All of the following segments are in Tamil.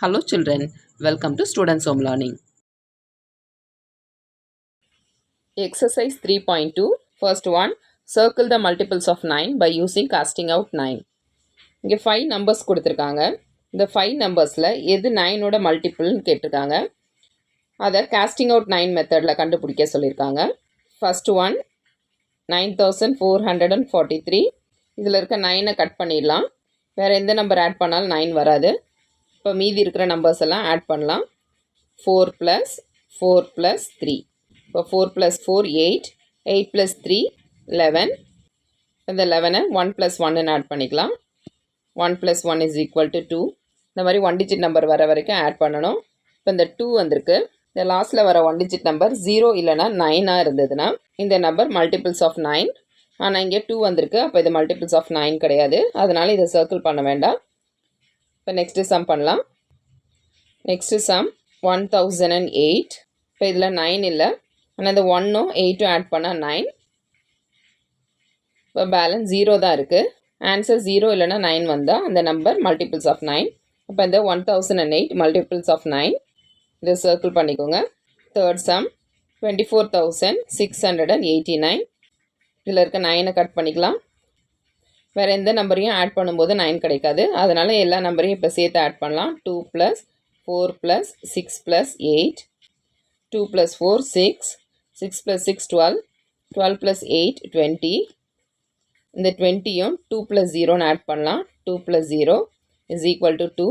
Hello children, welcome to Students Home Learning. Exercise 3.2, first one, circle the multiples of 9 by using casting out 9. இங்கே 5 numbers கொடுத்திருக்காங்க. இந்த 5 numbersல எது 9 ஓட multipleன்னு கேட்டிருக்காங்க. அதை casting out 9 methodல கண்டுபிடிக்க சொல்லியிருக்காங்க. First one, 9443. இதில் இருக்க 9 கட் பண்ணிடலாம். வேறு எந்த நம்பர் ஆட் பண்ணாலும் 9 வராது. இப்போ மீதி இருக்கிற நம்பர்ஸ் எல்லாம் ஆட் பண்ணலாம். 4 + 4 + 3. இப்போ 4 + 4 8, 8 + 3 11. இந்த 11 1 + 1 ஆட் பண்ணிக்கலாம். 1 + 1 = 2. இந்த மாதிரி 1 டிஜிட் நம்பர் வர வரைக்கும் ஆட் பண்ணணும். இப்போ இந்த 2 வந்திருக்கு. இந்த லாஸ்ட்டில் வர 1 டிஜிட் நம்பர் 0 இல்லைனா 9 இருந்ததுன்னா இந்த நம்பர் மல்டிபிள்ஸ் ஆஃப் 9. ஆனால் இங்கே 2 வந்திருக்கு. அப்போ இது மல்டிபிள்ஸ் ஆஃப் 9 கிடையாது. அதனால் இதை சர்க்கிள் பண்ண வேண்டாம். இப்போ நெக்ஸ்ட்டு சம் பண்ணலாம். Next sum 1008. இப்போ இதில் 9 இல்லை. ஆனால் இந்த 1ம் 8ம் ஆட் பண்ணால் 9. இப்போ பேலன்ஸ் 0 தான் இருக்குது. ஆன்சர் 0 இல்லைனா 9 வந்தால் அந்த நம்பர் மல்டிபிள்ஸ் ஆஃப் 9. அப்போ இந்த 1008 மல்டிபிள்ஸ் ஆஃப் 9. இதை சர்க்கிள் பண்ணிக்கோங்க. Third sum 24689. இதில் இருக்க 9 கட் பண்ணிக்கலாம். வேறு எந்த நம்பரையும் ஆட் பண்ணும்போது 9 கிடைக்காது. அதனால் எல்லா நம்பரையும் இப்போ சேர்த்து ஆட் பண்ணலாம். 2 + 4 + 6 + 8. 2 + 4 6. 6 + 6 12. 12 + 8 20. இந்த 20யும் 2 + 0ன்னு ஆட் பண்ணலாம். 2 + 0 = 2.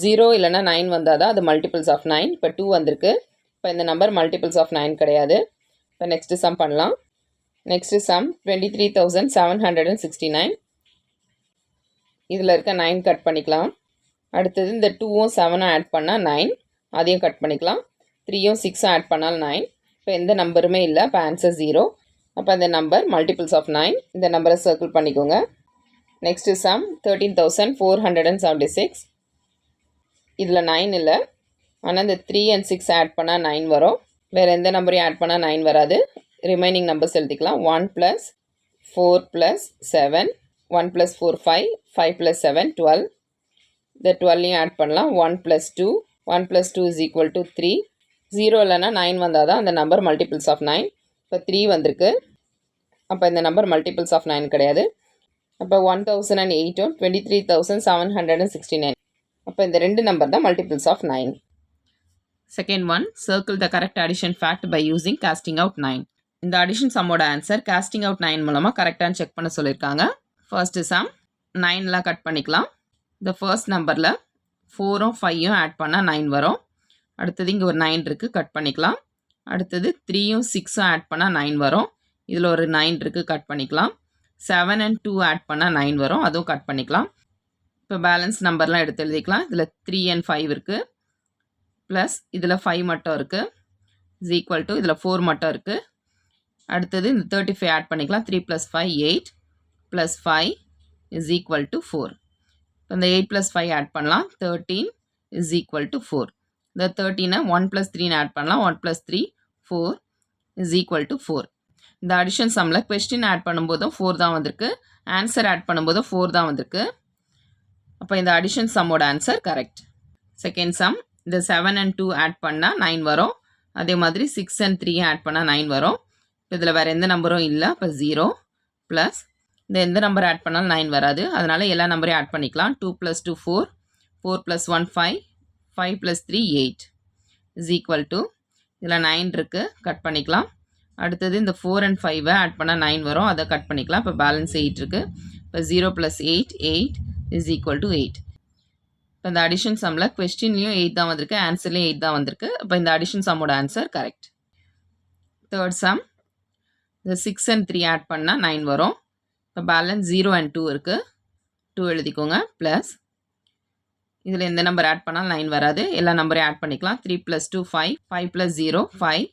0 இல்லைனா 9 வந்தால் தான் அது மல்டிபிள்ஸ் ஆஃப் 9. இப்போ 2 வந்திருக்கு. இப்போ இந்த நம்பர் மல்டிபிள்ஸ் ஆஃப் 9 கிடையாது. இப்போ நெக்ஸ்ட்டு சம் பண்ணலாம். Next sum 23769. இதில் இருக்க 9 கட் பண்ணிக்கலாம். அடுத்தது இந்த 2ம் 7ம் ஆட் பண்ணால் 9. அதையும் கட் பண்ணிக்கலாம். 3யும் 6ம் ஆட் பண்ணால் 9. இப்போ எந்த நம்பருமே இல்லை. இப்போ ஆன்சர் 0. அப்போ இந்த நம்பர் மல்டிபிள்ஸ் ஆஃப் 9. இந்த நம்பரை சர்க்கிள் பண்ணிக்கோங்க. Next sum 13476. இதில் 9 இல்லை. ஆனால் இந்த 3 and 6 ஆட் பண்ணால் 9 வரும். வேறு எந்த நம்பரையும் ஆட் பண்ணால் 9 வராது. ரிமைனிங் நம்பர்ஸ் எழுதிக்கலாம். 1 + 4 + 7. 1 + 4 5. 5 + 7 12. இந்த 12யும் ஆட் பண்ணலாம். 1 + 2. 1 + 2 = 3. 0 இல்லைனா 9 வந்தால் தான் அந்த நம்பர் மல்டிபிள்ஸ் ஆஃப் 9. இப்போ 3 வந்திருக்கு. அப்போ இந்த நம்பர் மல்டிபிள்ஸ் ஆஃப் 9 கிடையாது. அப்போ 1008ம் 23769. அப்போ இந்த ரெண்டு நம்பர் தான் multiples of 9. Second one, circle the correct addition fact by using casting out 9. இந்த அடிஷன் சம்மோட ஆன்சர் காஸ்டிங் அவுட் 9 மூலமாக கரெக்டானு செக் பண்ண சொல்லியிருக்காங்க. ஃபர்ஸ்ட்டு சம் 9லாம் கட் பண்ணிக்கலாம். இந்த ஃபர்ஸ்ட் நம்பரில் 4ம் 5ம் ஆட் பண்ணால் 9 வரும். அடுத்தது இங்கே ஒரு 9 இருக்குது, கட் பண்ணிக்கலாம். அடுத்தது 3யும் 6ம் ஆட் பண்ணால் 9 வரும். இதில் ஒரு 9 இருக்குது, கட் பண்ணிக்கலாம். 7 and 2 ஆட் பண்ணால் 9 வரும், அதுவும் கட் பண்ணிக்கலாம். இப்போ பேலன்ஸ் நம்பர்லாம் எடுத்து எழுதிக்கலாம். இதில் 3 and 5 இருக்குது, ப்ளஸ் இதில் 5 மட்டும் இருக்குது, = இதில் 4 மட்டும் இருக்குது. அடுத்தது இந்த 35 ஆட் பண்ணிக்கலாம். 3 + 5 8 + 5 = 4. இப்போ இந்த 8 + 5 ஆட் பண்ணலாம். 13 = 4. இந்த 13 1 + 3 ஆட் பண்ணலாம். 1 + 3 4 = 4. இந்த அடிஷன் சம்மில் கொஸ்டின் ஆட் பண்ணும்போதும் 4 தான் வந்திருக்கு, ஆன்சர் ஆட் பண்ணும்போதும் 4 தான் வந்திருக்கு. அப்போ இந்த அடிஷன் சம்மோட ஆன்சர் கரெக்ட். செகண்ட் சம், இந்த 7 and 2 ஆட் பண்ணால் 9 வரும். அதே மாதிரி 6 and 3 ஆட் பண்ணால் 9 வரும். இதில் வேறு எந்த நம்பரும் இல்லை. அப்போ 0 ப்ளஸ் இந்த எந்த நம்பர் ஆட் பண்ணாலும் 9 வராது. அதனால் எல்லா நம்பரையும் ஆட் பண்ணிக்கலாம். 2 + 2 4. 4 + 1 5. 5 + 3 8 = இதில் 9 இருக்குது, கட் பண்ணிக்கலாம். அடுத்தது இந்த 4 and 5 ஆட் பண்ணால் 9 வரும், அதை கட் பண்ணிக்கலாம். இப்போ பேலன்ஸ் 8 இருக்குது. இப்போ 0 + 8 8 = 8. இப்போ இந்த அடிஷன் சம்மில் கொஸ்டின்லேயும் 8 தான் வந்திருக்கு, ஆன்சர்லேயும் 8 தான் வந்திருக்கு. அப்போ இந்த அடிஷன் சம்மோட ஆன்சர் கரெக்ட். தேர்ட் சம், இந்த 6 and 3 ஆட் பண்ணால் 9 வரும். இப்போ பேலன்ஸ் 0 and 2 இருக்குது, 2 எழுதிக்கோங்க. ப்ளஸ் இதில் எந்த நம்பர் ஆட் பண்ணாலும் 9 வராது. எல்லா நம்பரையும் ஆட் பண்ணிக்கலாம். 3 + 2 5. 5 + 0 5.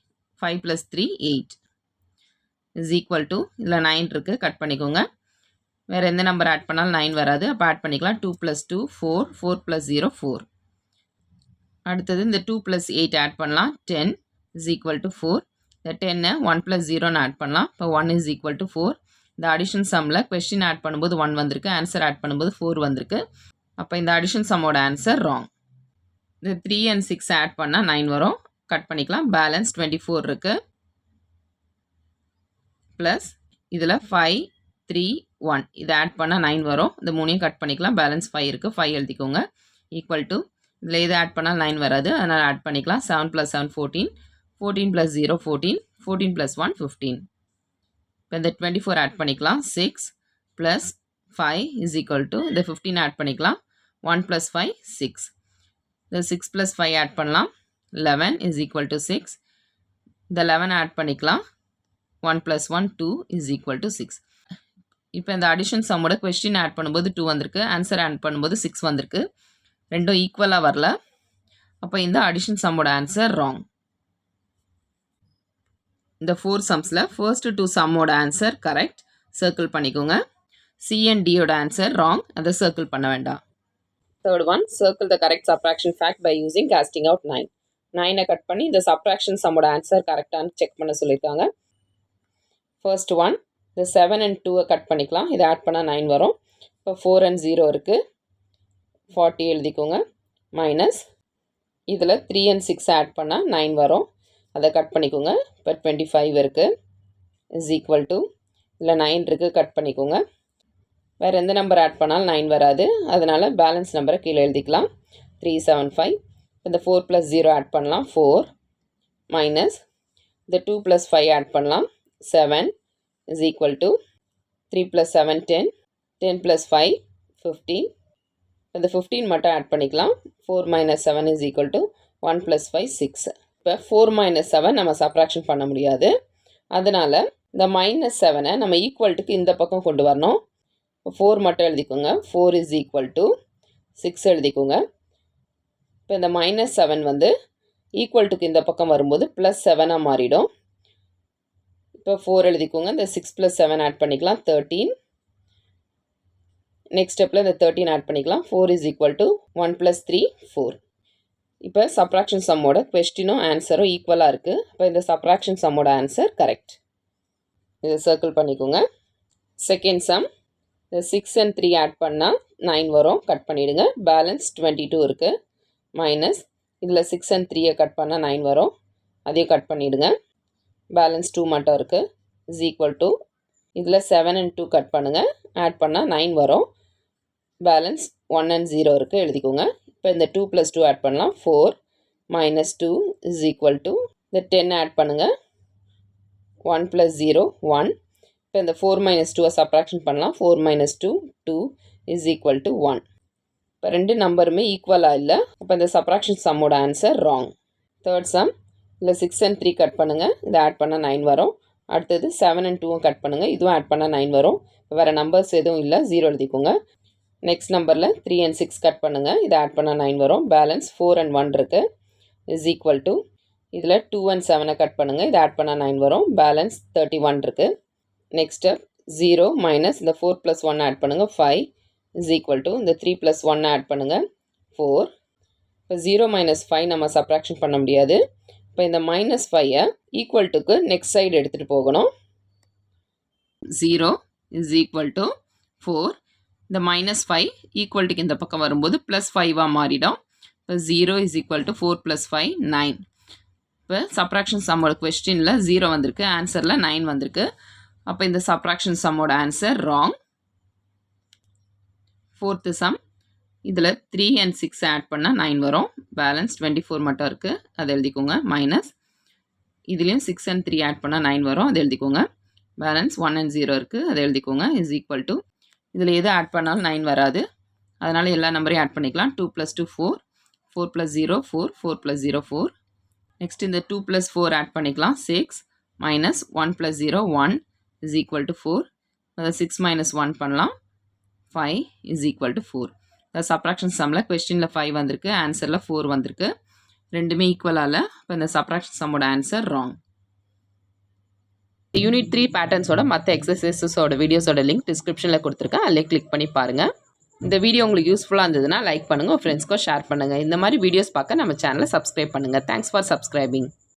5 + 3 8 = இதில் 9 இருக்குது, கட் பண்ணிக்கோங்க. வேறு எந்த நம்பர் ஆட் பண்ணாலும் 9 வராது. அப்போ ஆட் பண்ணிக்கலாம். 2 + 2 4. 4 + 0 4. அடுத்தது இந்த 2 + 8 ஆட் பண்ணலாம். 10 = 4. இந்த 10 1 + 0ன்னு ஆட் பண்ணலாம். இப்போ 1 = 4. இந்த அடிஷன் சம்மில் கொஸ்டின் ஆட் பண்ணும்போது 1 வந்திருக்கு, ஆன்சர் ஆட் பண்ணும்போது 4 வந்திருக்கு. அப்போ இந்த அடிஷன் சம்மோட ஆன்சர் ராங். இந்த 3 and 6 ஆட் பண்ணால் 9 வரும். கட் பண்ணிக்கலாம். பேலன்ஸ் 24 இருக்குது. ப்ளஸ் இதில் 5 3 1 இதை ஆட் பண்ணால் 9 வரும். இந்த மூணையும் கட் பண்ணிக்கலாம். பேலன்ஸ் 5 இருக்குது. 5 எழுதிக்கோங்க. ஈக்குவல் டு இதில் எது ஆட் பண்ணால் 9 வராது, அதனால் ஆட் பண்ணிக்கலாம். 7 + 7 14, 14 + 0 14, 14 + 1 15. இப்போ இந்த 24 ஆட் பண்ணிக்கலாம். 6 + 5 = இந்த 15 ஆட் பண்ணிக்கலாம். 1 + 5 6. இந்த 6 + 5 ஆட் பண்ணலாம். 11 = 6. இந்த 11 ஆட் பண்ணிக்கலாம். 1 + 1 2 = 6. இப்போ இந்த அடிஷன் சம்மோட கொஸ்டின் ஆட் பண்ணும்போது 2 வந்திருக்கு, ஆன்சர் ஆட் பண்ணும்போது 6 வந்திருக்கு. ரெண்டும் ஈக்குவலாக வரல. அப்போ இந்த அடிஷன் சம்மோட ஆன்சர் ராங். இந்த 4 சம்ஸில் ஃபர்ஸ்ட் 2 சம்மோட ஆன்சர் கரெக்ட், சர்க்கிள் பண்ணிக்கோங்க. C and D யோட ஆன்சர் ராங், அதை சர்க்கிள் பண்ண வேண்டாம். Third one, circle the correct subtraction fact by using casting out 9. 9 cut பண்ணி இந்த சப்ராக்ஷன் சம்மோட ஆன்சர் கரெக்டானு செக் பண்ண சொல்லியிருக்காங்க. ஃபர்ஸ்ட் ஒன், இந்த 7 and 2 கட் பண்ணிக்கலாம். இதை ஆட் பண்ணால் 9 வரும். இப்போ 4 and 0 இருக்குது. 40 எழுதிக்கோங்க. மைனஸ் இதில் 3 and 6 ஆட் பண்ணால் 9 வரும். அதை கட் பண்ணிக்கோங்க. இப்போ 25 இருக்குது. = இதில் 9 இருக்குது, கட் பண்ணிக்கோங்க. வேறு எந்த நம்பர் ஆட் பண்ணாலும் 9 வராது, அதனால் பேலன்ஸ் நம்பரை கீழே எழுதிக்கலாம். 375. இந்த 4 + 0 ஆட் பண்ணலாம். 4 மைனஸ் இந்த 2 + 5 ஆட் பண்ணலாம். 7 = 3 + 7 10, 10 + 5 15. இந்த 15 மட்டும் ஆட் பண்ணிக்கலாம். 4 - 7 = 1 + 5 6. இப்போ 4 - 7 நம்ம சப்ராக்ஷன் பண்ண முடியாது, அதனால் இந்த -7 நம்ம ஈக்குவல்ட்டுக்கு இந்த பக்கம் கொண்டு வரணும். 4 மட்டும் எழுதிக்கோங்க. 4 = 6 எழுதிக்கோங்க. இப்போ இந்த -7 வந்து ஈக்குவல்ட்டுக்கு இந்த பக்கம் வரும்போது +7 மாறிடும். இப்போ 4 எழுதிக்கோங்க. இந்த 6 + 7 ஆட் பண்ணிக்கலாம். 13. நெக்ஸ்ட் ஸ்டெப்பில் இந்த 13 ஆட் பண்ணிக்கலாம். 4 = 1 + 3 4. இப்போ சப்ராக்ஷன் சம்மோட கொஸ்டினும் ஆன்சரும் ஈக்குவலாக இருக்குது. இப்போ இந்த சப்ராக்ஷன் சம்மோட ஆன்சர் கரெக்ட். இதை சர்க்கிள் பண்ணிக்கோங்க. செகண்ட் சம், இந்த 6 and 3 ஆட் பண்ணால் 9 வரும். கட் பண்ணிவிடுங்க. பேலன்ஸ் 22 இருக்குது. மைனஸ் இதில் 6 and 3 கட் பண்ணால் 9 வரும். அதையும் கட் பண்ணிவிடுங்க. பேலன்ஸ் 2 மட்டும் இருக்குது. = இதில் 7 and 2 கட் பண்ணுங்கள். ஆட் பண்ணால் 9 வரும். பேலன்ஸ் 1 and 0 இருக்குது, எழுதிக்கோங்க. இப்போ இந்த 2 + 2 ஆட் பண்ணலாம். 4 - 2 = இந்த 10 ஆட் பண்ணுங்கள். 1 + 0 1. இப்போ இந்த 4 - 2 சப்ராக்ஷன் பண்ணலாம். 4 - 2 2 = 1. இப்போ ரெண்டு நம்பருமே ஈக்குவலாக இல்லை, அப்போ இந்த சப்ராக்ஷன் சம்மோட ஆன்சர் ராங். தேர்ட் சம், இல்லை 6 and 3 கட் பண்ணுங்கள். இதை ஆட் பண்ணால் 9 வரும். அடுத்தது 7 and 2 கட் பண்ணுங்கள். இதுவும் ஆட் பண்ணால் 9 வரும். வேறு நம்பர்ஸ் எதுவும் இல்லை, 0 எழுதிக்கோங்க. நெக்ஸ்ட் நம்பரில் 3 and 6 கட் பண்ணுங்கள். இதை ஆட் பண்ணால் 9 வரும். பேலன்ஸ் 4 and 1 இருக்குது. = இதில் 2 and 7 கட் பண்ணுங்கள். இதை ஆட் பண்ணால் 9 வரும். பேலன்ஸ் 31 இருக்குது. நெக்ஸ்ட் ஸ்டெப் 0 மைனஸ் இந்த 4 + 1 ஆட் பண்ணுங்கள். 5 = இந்த 3 + 1 ஆட் பண்ணுங்கள். 4. இப்போ 0 - 5 நம்ம சப்ராக்ஷன் பண்ண முடியாது. இப்போ இந்த -5 ஈக்குவல்ட்டுக்கு நெக்ஸ்ட் சைடு எடுத்துகிட்டு போகணும். 0 = 4. இந்த -5 ஈக்குவல்ட்டுக்கு இந்த பக்கம் வரும்போது +5 மாறிடும். இப்போ 0 = 4 + 5 9. இப்போ சப்ராக்ஷன் சம்மோட கொஸ்டினில் 0 வந்திருக்கு, ஆன்சரில் 9 வந்திருக்கு. அப்போ இந்த சப்ராக்ஷன் சம்மோட ஆன்சர் ராங். ஃபோர்த்து சம், இதில் 3 and 6 ஆட் பண்ணால் 9 வரும். பேலன்ஸ் 24 மட்டும் இருக்குது, அதை எழுதிக்கோங்க. மைனஸ் இதுலேயும் 6 and 3 ஆட் பண்ணால் 9 வரும், அதை எழுதிக்கோங்க. பேலன்ஸ் 1 and 0 இருக்குது, அதை எழுதிக்கோங்க. = இதில் எது ஆட் பண்ணாலும் 9 வராது, அதனால் எல்லா நம்பரையும் ஆட் பண்ணிக்கலாம். 2 + 2 4, 4 + 0 4, 4 + 0 4. நெக்ஸ்ட் இந்த 2 + 4 ஆட் பண்ணிக்கலாம். 6 மைனஸ் 1 + 0 1 = 4. அதை 6 - 1 பண்ணலாம். 5 = 4. இந்த சப்ராக்ஷன் சம்மில் கொஸ்டினில் 5 வந்திருக்கு, ஆன்சரில் 4 வந்திருக்கு. ரெண்டுமே ஈக்குவலாக. இப்போ இந்த சப்ராக்ஷன் சம்மோட ஆன்சர் ராங். யூனிட் 3 பேட்டர்ன்ஸோட மற்ற எக்ஸசைசஸோட வீடியோஸோட லிங்க் டிஸ்கிரிப்ஷனில் கொடுத்துருக்கேன், அதிலே கிளிக் பண்ணி பாருங்கள். இந்த வீடியோ உங்களுக்கு யூஸ்ஃபுல்லாக இருந்ததுன்னா லைக் பண்ணுங்கள், உங்கள் ஃப்ரெண்ட்ஸ்க்கும் ஷேர் பண்ணுங்கள். இந்த மாதிரி வீடியோஸ் பார்க்க நம்ம சேனலை சப்ஸ்கிரைப் பண்ணுங்கள். Thanks for subscribing.